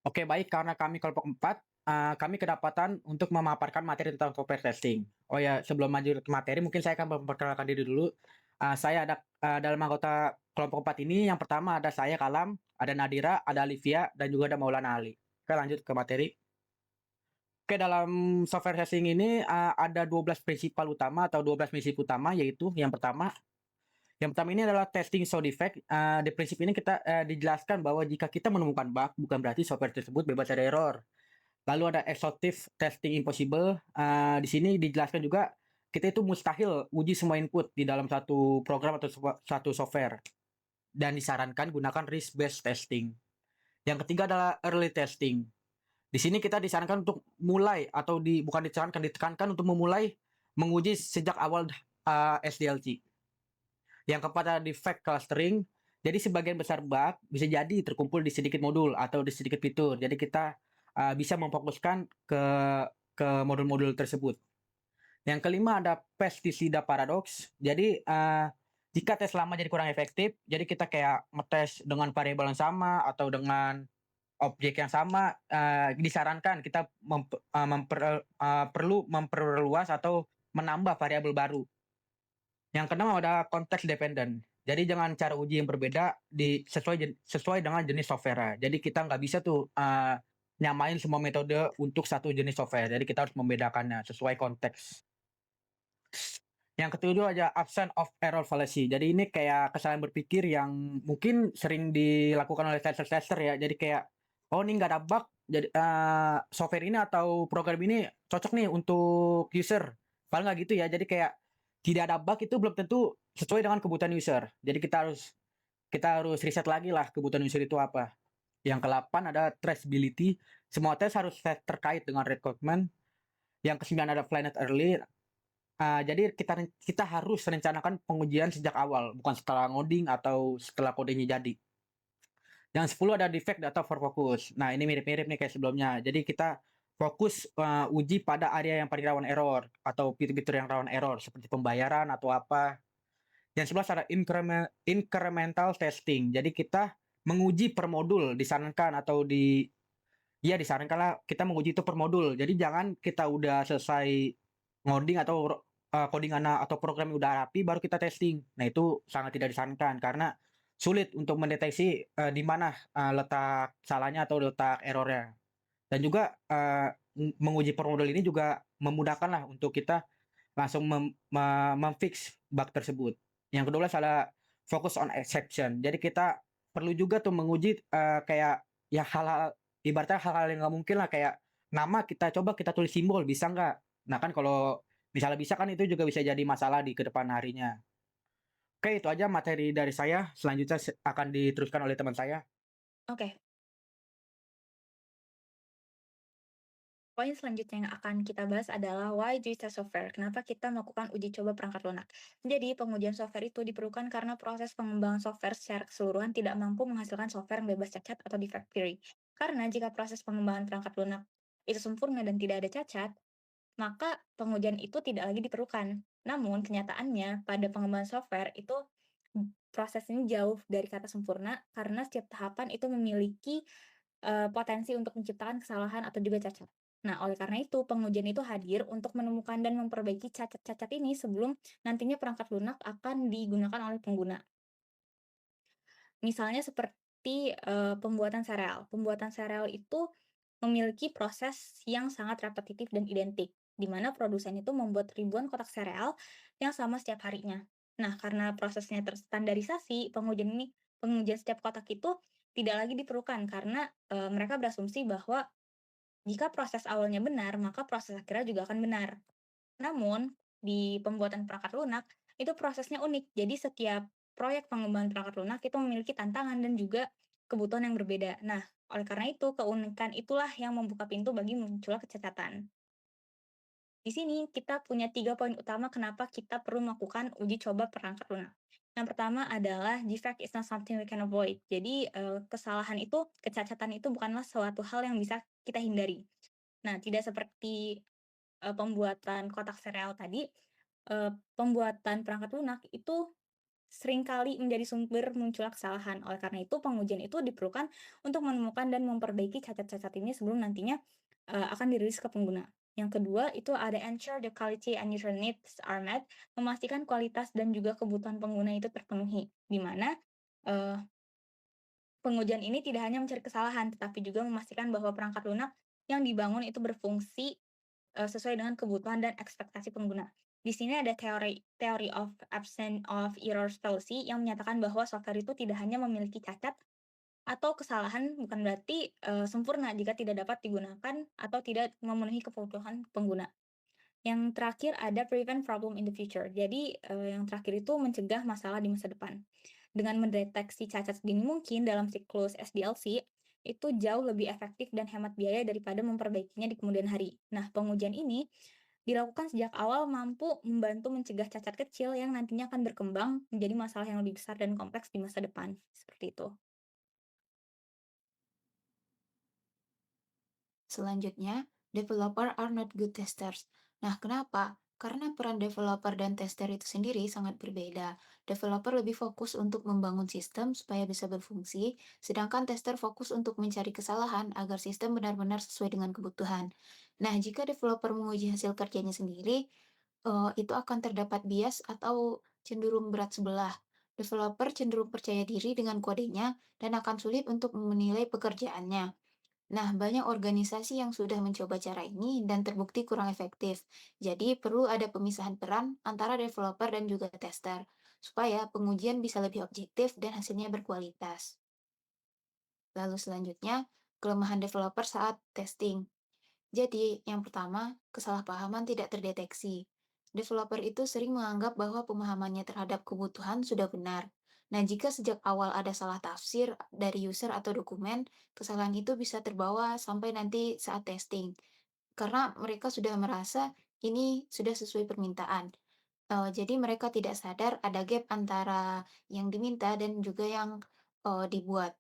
Oke, baik, karena kami kelompok 4, kami kedapatan untuk memaparkan materi tentang software testing. Oh ya, sebelum lanjut ke materi mungkin saya akan memperkenalkan diri dulu. Saya ada, dalam anggota kelompok 4 ini yang pertama ada saya Kalam, ada Nadira, ada Alivia, dan juga ada Maulana Ali. Oke, lanjut ke materi. Oke, dalam software testing ini, ada 12 prinsipal utama atau 12 prinsip utama, yaitu yang pertama ini adalah testing show defect. Di prinsip ini kita, dijelaskan bahwa jika kita menemukan bug, bukan berarti software tersebut bebas dari error. Lalu ada exhaustive testing impossible. Di sini dijelaskan juga kita itu mustahil uji semua input di dalam satu program atau satu software dan disarankan gunakan risk based testing. Yang ketiga adalah early testing. Di sini kita disarankan untuk mulai atau bukan disarankan, ditekankan untuk memulai menguji sejak awal SDLC. Yang keempat adalah defect clustering. Jadi sebagian besar bug bisa jadi terkumpul di sedikit modul atau di sedikit fitur. Jadi kita bisa memfokuskan ke modul-modul tersebut. Yang kelima ada pesticida paradox. Jadi jika tes lama jadi kurang efektif, jadi kita kayak ngetes dengan variabel yang sama atau dengan objek yang sama, disarankan kita perlu memperluas atau menambah variabel baru. Yang keenam ada konteks dependent. Jadi jangan cara uji yang berbeda sesuai dengan jenis software. Jadi kita nggak bisa tuh nyamain semua metode untuk satu jenis software. Jadi kita harus membedakannya sesuai konteks. Yang ketujuh ada absence of error fallacy. Jadi ini kayak kesalahan berpikir yang mungkin sering dilakukan oleh tester-tester ya. Jadi kayak, oh ini nggak ada bug, jadi software ini atau program ini cocok nih untuk user. Paling nggak gitu ya. Jadi kayak tidak ada bug itu belum tentu sesuai dengan kebutuhan user. Jadi kita harus riset lagi lah kebutuhan user itu apa. Yang ke-8 ada traceability. Semua tes harus terkait dengan requirement. Yang ke-9 ada planet early. Jadi kita harus merencanakan pengujian sejak awal, bukan setelah ngoding atau setelah kodenya jadi. Yang 10 ada defect data for focus. Nah, ini mirip-mirip nih kayak sebelumnya. Jadi kita fokus uji pada area yang paling rawan error atau fitur-fitur yang rawan error seperti pembayaran atau apa. Yang 11 ada incremental testing. Jadi kita menguji per modul disarankan atau disarankanlah kita menguji itu per modul. Jadi jangan kita udah selesai ngoding atau coding atau program yang udah rapi baru kita testing. Nah, itu sangat tidak disarankan karena sulit untuk mendeteksi di mana letak salahnya atau letak errornya. Dan juga menguji per modul ini juga memudahkan lah untuk kita langsung memfix bug tersebut. Yang kedua adalah focus on exception. Jadi kita perlu juga tuh menguji kayak ya hal-hal ibaratnya hal-hal yang nggak mungkin lah kayak nama kita coba kita tulis simbol bisa nggak? Nah kan kalau misalnya bisa kan itu juga bisa jadi masalah di kedepan harinya. Oke, itu aja materi dari saya. Selanjutnya akan diteruskan oleh teman saya. Oke, poin selanjutnya yang akan kita bahas adalah why do we test software? Kenapa kita melakukan uji coba perangkat lunak? Jadi, pengujian software itu diperlukan karena proses pengembangan software secara keseluruhan tidak mampu menghasilkan software yang bebas cacat atau defect free. Karena jika proses pengembangan perangkat lunak itu sempurna dan tidak ada cacat, maka pengujian itu tidak lagi diperlukan. Namun, kenyataannya pada pengembangan software itu proses ini jauh dari kata sempurna karena setiap tahapan itu memiliki potensi untuk menciptakan kesalahan atau juga cacat. Nah, oleh karena itu, pengujian itu hadir untuk menemukan dan memperbaiki cacat-cacat ini sebelum nantinya perangkat lunak akan digunakan oleh pengguna. Misalnya seperti pembuatan sereal. Pembuatan sereal itu memiliki proses yang sangat repetitif dan identik, di mana produsen itu membuat ribuan kotak sereal yang sama setiap harinya. Nah, karena prosesnya terstandarisasi, pengujian setiap kotak itu tidak lagi diperlukan karena mereka berasumsi bahwa jika proses awalnya benar, maka proses akhirnya juga akan benar. Namun, di pembuatan perangkat lunak, itu prosesnya unik. Jadi setiap proyek pengembangan perangkat lunak itu memiliki tantangan dan juga kebutuhan yang berbeda. Nah, oleh karena itu, keunikan itulah yang membuka pintu bagi munculnya kecacatan. Di sini kita punya 3 poin utama kenapa kita perlu melakukan uji coba perangkat lunak. Yang pertama adalah defect is not something we can avoid. Jadi, kesalahan itu, kecacatan itu bukanlah suatu hal yang bisa kita hindari. Nah, tidak seperti, pembuatan kotak sereal tadi, pembuatan perangkat lunak itu seringkali menjadi sumber munculnya kesalahan. Oleh karena itu, pengujian itu diperlukan untuk menemukan dan memperbaiki cacat-cacat ini sebelum nantinya akan dirilis ke pengguna. Yang kedua, itu ada ensure the quality and user needs are met, memastikan kualitas dan juga kebutuhan pengguna itu terpenuhi, di mana eh, pengujian ini tidak hanya mencari kesalahan, tetapi juga memastikan bahwa perangkat lunak yang dibangun itu berfungsi sesuai dengan kebutuhan dan ekspektasi pengguna. Di sini ada teori of absence of errors fallacy yang menyatakan bahwa software itu tidak hanya memiliki cacat atau kesalahan, bukan berarti sempurna jika tidak dapat digunakan atau tidak memenuhi kebutuhan pengguna. Yang terakhir ada prevent problem in the future. Jadi, yang terakhir itu mencegah masalah di masa depan. Dengan mendeteksi cacat sedini mungkin dalam siklus SDLC, itu jauh lebih efektif dan hemat biaya daripada memperbaikinya di kemudian hari. Nah, pengujian ini dilakukan sejak awal mampu membantu mencegah cacat kecil yang nantinya akan berkembang menjadi masalah yang lebih besar dan kompleks di masa depan. Seperti itu. Selanjutnya, developer are not good testers. Nah, kenapa? Karena peran developer dan tester itu sendiri sangat berbeda. Developer lebih fokus untuk membangun sistem supaya bisa berfungsi, sedangkan tester fokus untuk mencari kesalahan agar sistem benar-benar sesuai dengan kebutuhan. Nah, jika developer menguji hasil kerjanya sendiri, itu akan terdapat bias atau cenderung berat sebelah. Developer cenderung percaya diri dengan kodenya dan akan sulit untuk menilai pekerjaannya. Nah, banyak organisasi yang sudah mencoba cara ini dan terbukti kurang efektif. Jadi, perlu ada pemisahan peran antara developer dan juga tester, supaya pengujian bisa lebih objektif dan hasilnya berkualitas. Lalu selanjutnya, kelemahan developer saat testing. Jadi, yang pertama, kesalahpahaman tidak terdeteksi. Developer itu sering menganggap bahwa pemahamannya terhadap kebutuhan sudah benar. Nah, jika sejak awal ada salah tafsir dari user atau dokumen, kesalahan itu bisa terbawa sampai nanti saat testing. Karena mereka sudah merasa ini sudah sesuai permintaan. Jadi mereka tidak sadar ada gap antara yang diminta dan juga yang dibuat.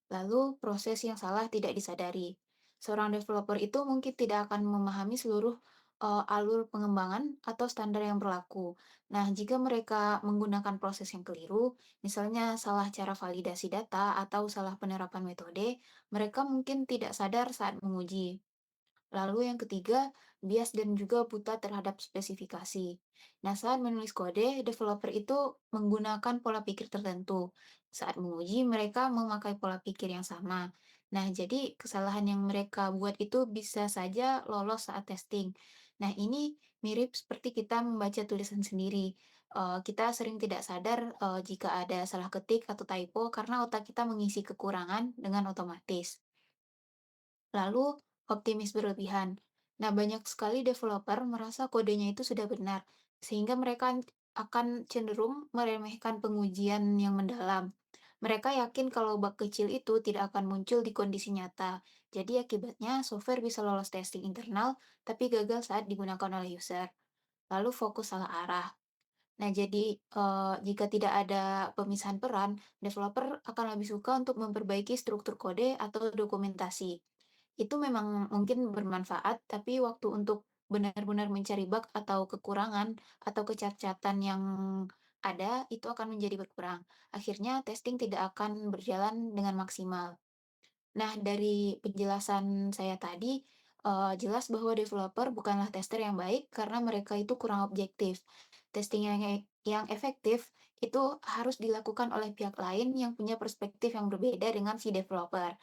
Lalu proses yang salah tidak disadari. Seorang developer itu mungkin tidak akan memahami seluruh alur pengembangan atau standar yang berlaku. Nah, jika mereka menggunakan proses yang keliru, misalnya salah cara validasi data atau salah penerapan metode, mereka mungkin tidak sadar saat menguji. Lalu yang ketiga, bias dan juga buta terhadap spesifikasi. Nah, saat menulis kode, developer itu menggunakan pola pikir tertentu. Saat menguji, mereka memakai pola pikir yang sama. Nah, jadi kesalahan yang mereka buat itu bisa saja lolos saat testing. Nah, ini mirip seperti kita membaca tulisan sendiri. Kita sering tidak sadar jika ada salah ketik atau typo karena otak kita mengisi kekurangan dengan otomatis. Lalu, optimis berlebihan. Nah, banyak sekali developer merasa kodenya itu sudah benar, sehingga mereka akan cenderung meremehkan pengujian yang mendalam. Mereka yakin kalau bug kecil itu tidak akan muncul di kondisi nyata. Jadi akibatnya software bisa lolos testing internal, tapi gagal saat digunakan oleh user. Lalu fokus salah arah. Nah, jadi jika tidak ada pemisahan peran, developer akan lebih suka untuk memperbaiki struktur kode atau dokumentasi. Itu memang mungkin bermanfaat, tapi waktu untuk benar-benar mencari bug atau kekurangan atau kecacatan yang ada, itu akan menjadi berkurang. Akhirnya testing tidak akan berjalan dengan maksimal. Nah, dari penjelasan saya tadi, jelas bahwa developer bukanlah tester yang baik karena mereka itu kurang objektif. Testing yang efektif itu harus dilakukan oleh pihak lain yang punya perspektif yang berbeda dengan si developer.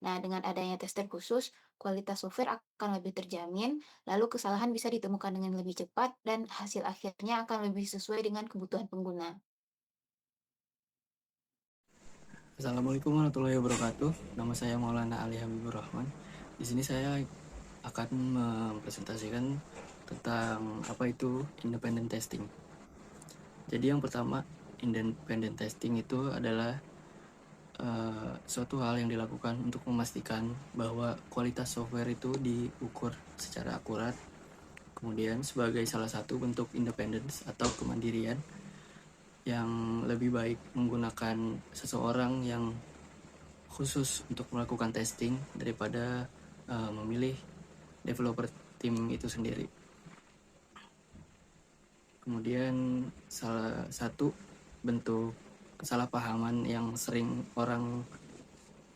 Nah, dengan adanya tester khusus, kualitas software akan lebih terjamin, lalu kesalahan bisa ditemukan dengan lebih cepat, dan hasil akhirnya akan lebih sesuai dengan kebutuhan pengguna. Assalamualaikum warahmatullahi wabarakatuh. Nama saya Maulana Ali Habibur Rahman. Di sini saya akan mempresentasikan tentang apa itu independent testing. Jadi yang pertama, independent testing itu adalah suatu hal yang dilakukan untuk memastikan bahwa kualitas software itu diukur secara akurat. Kemudian sebagai salah satu bentuk independence atau kemandirian yang lebih baik menggunakan seseorang yang khusus untuk melakukan testing daripada memilih developer tim itu sendiri. Kemudian salah satu bentuk kesalahpahaman yang sering orang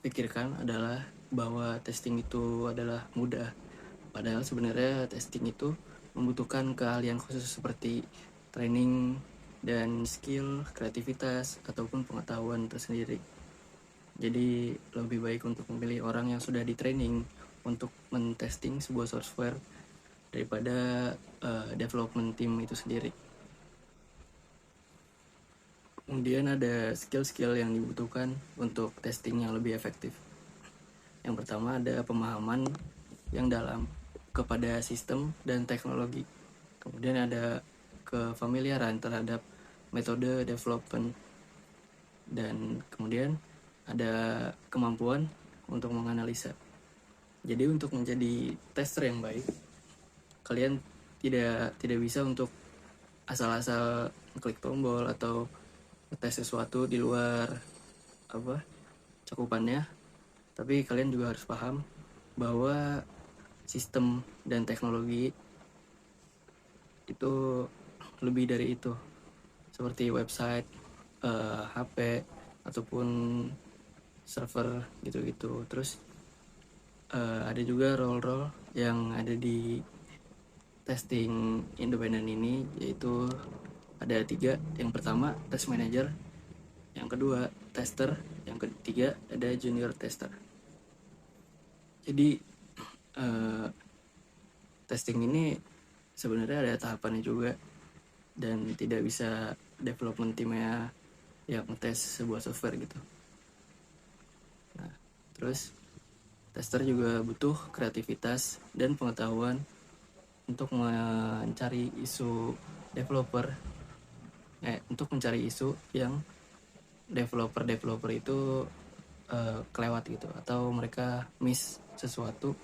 pikirkan adalah bahwa testing itu adalah mudah. Padahal sebenarnya testing itu membutuhkan keahlian khusus seperti training dan skill, kreativitas, ataupun pengetahuan tersendiri. Jadi lebih baik untuk memilih orang yang sudah di training untuk men-testing sebuah software daripada development team itu sendiri. Kemudian ada skill-skill yang dibutuhkan untuk testing yang lebih efektif. Yang pertama ada pemahaman yang dalam kepada sistem dan teknologi. Kemudian ada kefamiliaran terhadap metode development. Dan kemudian ada kemampuan untuk menganalisa. Jadi untuk menjadi tester yang baik, kalian tidak bisa untuk asal-asal klik tombol atau tes sesuatu di luar cakupannya, tapi kalian juga harus paham bahwa sistem dan teknologi itu lebih dari itu, seperti website, HP ataupun server gitu-gitu. Terus ada juga role-role yang ada di testing independen ini, yaitu ada 3. Yang pertama test manager, yang kedua tester, yang ketiga ada junior tester. Jadi testing ini sebenarnya ada tahapannya juga, dan tidak bisa development timnya yang ngetes sebuah software gitu. Nah, terus tester juga butuh kreativitas dan pengetahuan untuk mencari isu yang developer itu kelewat gitu, atau mereka miss sesuatu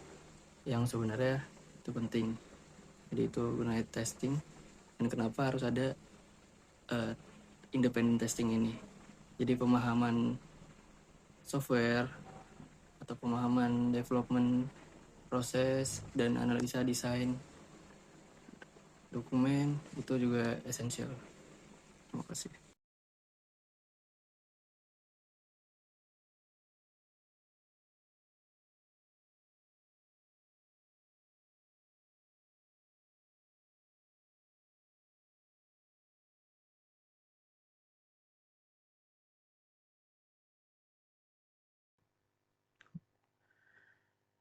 yang sebenarnya itu penting. Jadi itu gunanya testing, dan kenapa harus ada independent testing ini. Jadi pemahaman software atau pemahaman development proses dan analisa desain dokumen itu juga esensial. Terima kasih.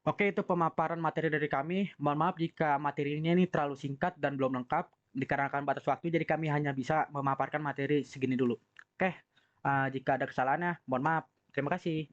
Oke, itu pemaparan materi dari kami. Mohon maaf jika materinya ini terlalu singkat dan belum lengkap dikarenakan batas waktu, jadi kami hanya bisa memaparkan materi segini dulu. Oke, jika ada kesalahannya, mohon maaf. Terima kasih.